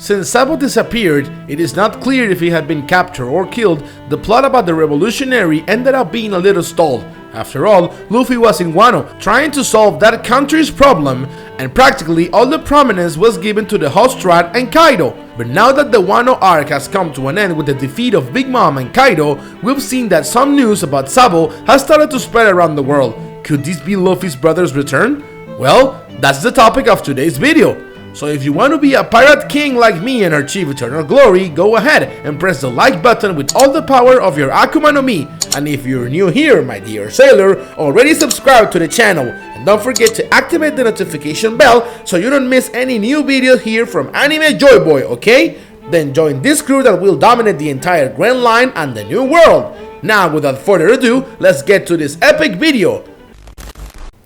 Since Sabo disappeared, it is not clear if he had been captured or killed. The plot about the revolutionary ended up being a little stalled. After all, Luffy was in Wano, trying to solve that country's problem, and practically all the prominence was given to the Hat Straw and Kaidou. But now that the Wano Arc has come to an end with the defeat of Big Mom and Kaidou, we've seen that some news about Sabo has started to spread around the world. Could this be Luffy's brother's return? Well, that's the topic of today's video. So if you want to be a pirate king like me and achieve eternal glory, go ahead and press the like button with all the power of your Akuma no Mi. And if you're new here, my dear sailor, already subscribe to the channel. And don't forget to activate the notification bell so you don't miss any new videos here from Anime Joy Boy, okay? Then join this crew that will dominate the entire Grand Line and the New World. Now, without further ado, let's get to this epic video.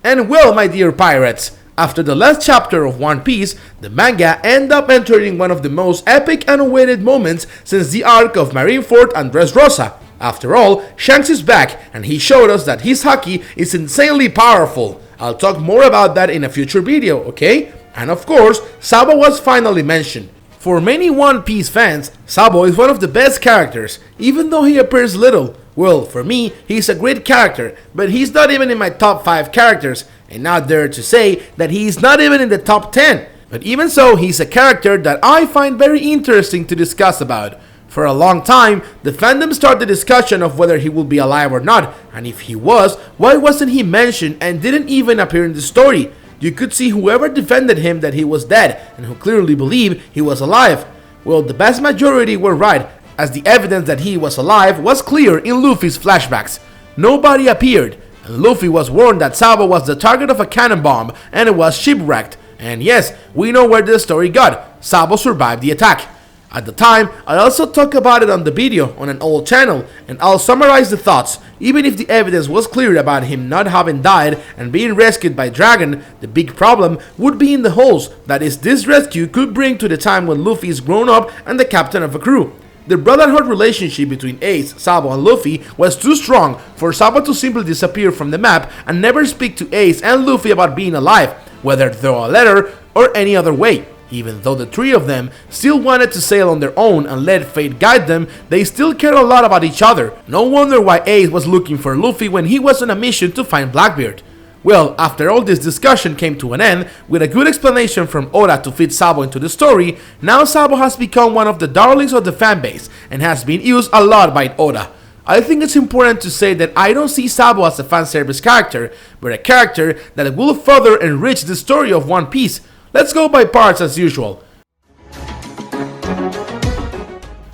And well, my dear pirates, after the last chapter of One Piece, the manga ended up entering one of the most epic and awaited moments since the arc of Marineford and Dressrosa. After all, Shanks is back and he showed us that his haki is insanely powerful. I'll talk more about that in a future video, okay? And of course, Sabo was finally mentioned. For many One Piece fans, Sabo is one of the best characters, even though he appears little. Well, for me, he's a great character, but he's not even in my top 5 characters, and not dare to say that he's not even in the top 10. But even so, he's a character that I find very interesting to discuss about. For a long time, the fandom started the discussion of whether he would be alive or not, and if he was, why wasn't he mentioned and didn't even appear in the story? You could see whoever defended him that he was dead, and who clearly believed he was alive. Well, the vast majority were right, as the evidence that he was alive was clear in Luffy's flashbacks. Nobody appeared, and Luffy was warned that Sabo was the target of a cannon bomb and was shipwrecked. And yes, we know where the story got. Sabo survived the attack. At the time, I also talked about it on the video on an old channel, and I'll summarize the thoughts. Even if the evidence was clear about him not having died and being rescued by Dragon, the big problem would be in the holes that this rescue could bring to the time when Luffy is grown up and the captain of a crew. The brotherhood relationship between Ace, Sabo and Luffy was too strong for Sabo to simply disappear from the map and never speak to Ace and Luffy about being alive, whether through a letter or any other way. Even though the three of them still wanted to sail on their own and let fate guide them, they still cared a lot about each other. No wonder why Ace was looking for Luffy when he was on a mission to find Blackbeard. Well, after all this discussion came to an end, with a good explanation from Oda to fit Sabo into the story, now Sabo has become one of the darlings of the fanbase and has been used a lot by Oda. I think it's important to say that I don't see Sabo as a fanservice character, but a character that will further enrich the story of One Piece. Let's go by parts as usual.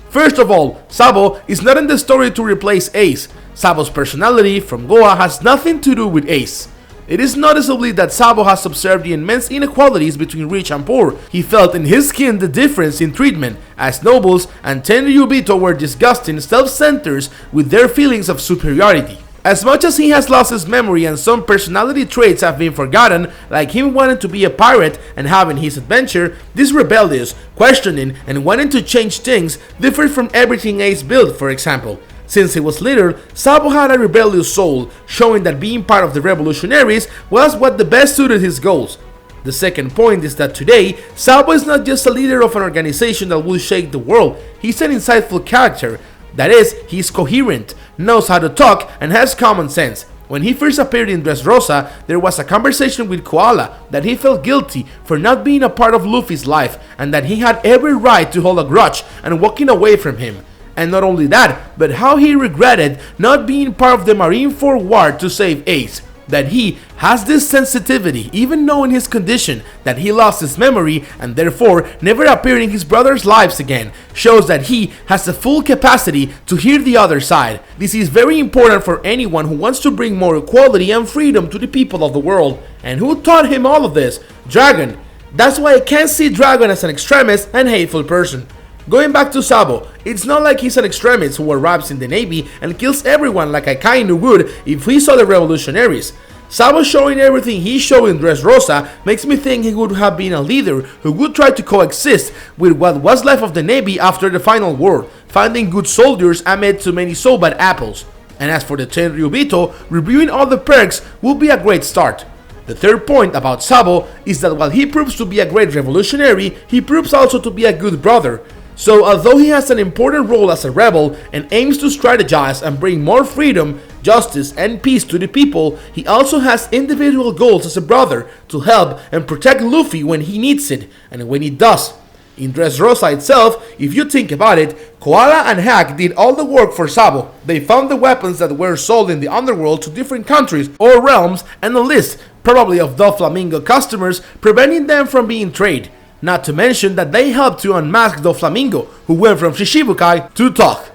First of all, Sabo is not in the story to replace Ace. Sabo's personality from Goa has nothing to do with Ace. It is noticeably that Sabo has observed the immense inequalities between rich and poor. He felt in his skin the difference in treatment, as nobles and Tenryubito were disgusting self-centered with their feelings of superiority. As much as he has lost his memory and some personality traits have been forgotten, like him wanting to be a pirate and having his adventure, this rebellious, questioning, and wanting to change things differs from everything Ace built, for example. Since he was little, Sabo had a rebellious soul, showing that being part of the revolutionaries was what the best suited his goals. The second point is that today, Sabo is not just a leader of an organization that will shake the world, he's an insightful character. That is, he's coherent, knows how to talk, and has common sense. When he first appeared in Dressrosa, there was a conversation with Koala that he felt guilty for not being a part of Luffy's life and that he had every right to hold a grudge and walking away from him. And not only that, but how he regretted not being part of the Marineford War to save Ace. That he has this sensitivity, even knowing his condition, that he lost his memory and therefore never appeared in his brother's lives again, shows that he has the full capacity to hear the other side. This is very important for anyone who wants to bring more equality and freedom to the people of the world. And who taught him all of this? Dragon. That's why I can't see Dragon as an extremist and hateful person. Going back to Sabo, it's not like he's an extremist who arrives in the navy and kills everyone like a Kainu would if he saw the revolutionaries. Sabo showing everything he showed in Dressrosa makes me think he would have been a leader who would try to coexist with what was left of the navy after the final war, finding good soldiers amid too many so bad apples. And as for the Tenryubito, reviewing all the perks will be a great start. The third point about Sabo is that while he proves to be a great revolutionary, he proves also to be a good brother. So although he has an important role as a rebel and aims to strategize and bring more freedom, justice and peace to the people, he also has individual goals as a brother to help and protect Luffy when he needs it and when he does. In Dressrosa itself, if you think about it, Koala and Hack did all the work for Sabo. They found the weapons that were sold in the underworld to different countries or realms and a list, probably of Doflamingo customers, preventing them from being traded. Not to mention that they helped to unmask Doflamingo, who went from Shishibukai to Talk.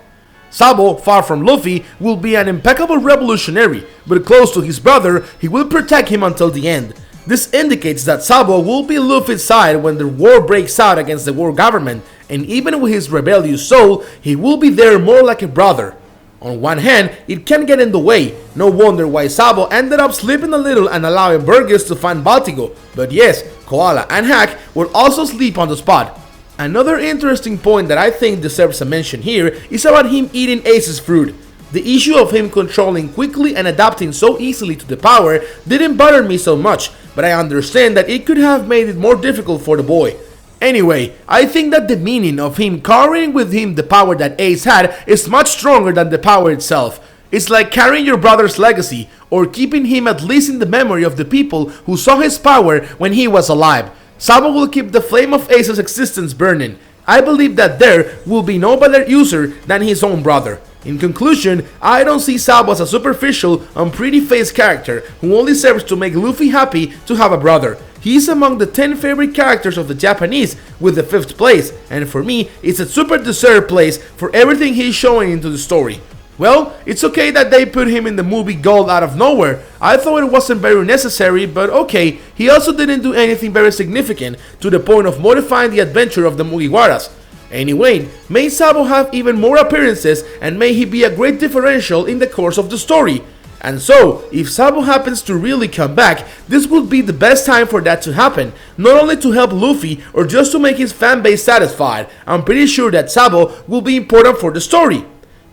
Sabo, far from Luffy, will be an impeccable revolutionary, but close to his brother, he will protect him until the end. This indicates that Sabo will be Luffy's side when the war breaks out against the world government, and even with his rebellious soul, he will be there more like a brother. On one hand, it can get in the way. No wonder why Sabo ended up sleeping a little and allowing Burgess to find Baltigo. But yes, Koala and Hack will also sleep on the spot. Another interesting point that I think deserves a mention here is about him eating Ace's fruit. The issue of him controlling quickly and adapting so easily to the power didn't bother me so much, but I understand that it could have made it more difficult for the boy. Anyway, I think that the meaning of him carrying with him the power that Ace had is much stronger than the power itself. It's like carrying your brother's legacy, or keeping him at least in the memory of the people who saw his power when he was alive. Sabo will keep the flame of Ace's existence burning. I believe that there will be no better user than his own brother. In conclusion, I don't see Sabo as a superficial and pretty-faced character who only serves to make Luffy happy to have a brother. He is among the 10 favorite characters of the Japanese with the 5th place, and for me, it's a super deserved place for everything he's showing into the story. Well, it's okay that they put him in the movie Gold out of nowhere. I thought it wasn't very necessary, but okay, he also didn't do anything very significant to the point of modifying the adventure of the Mugiwaras. Anyway, may Sabo have even more appearances and may he be a great differential in the course of the story. And so, if Sabo happens to really come back, this would be the best time for that to happen, not only to help Luffy or just to make his fanbase satisfied. I'm pretty sure that Sabo will be important for the story.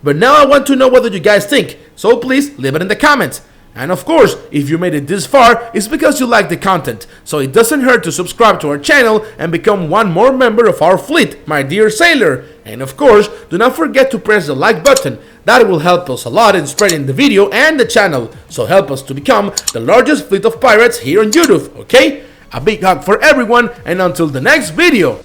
But now I want to know what you guys think, so please leave it in the comments. And of course, if you made it this far, it's because you like the content, so it doesn't hurt to subscribe to our channel and become one more member of our fleet, my dear sailor. And of course, do not forget to press the like button. That will help us a lot in spreading the video and the channel, so help us to become the largest fleet of pirates here on YouTube, okay? A big hug for everyone, and until the next video.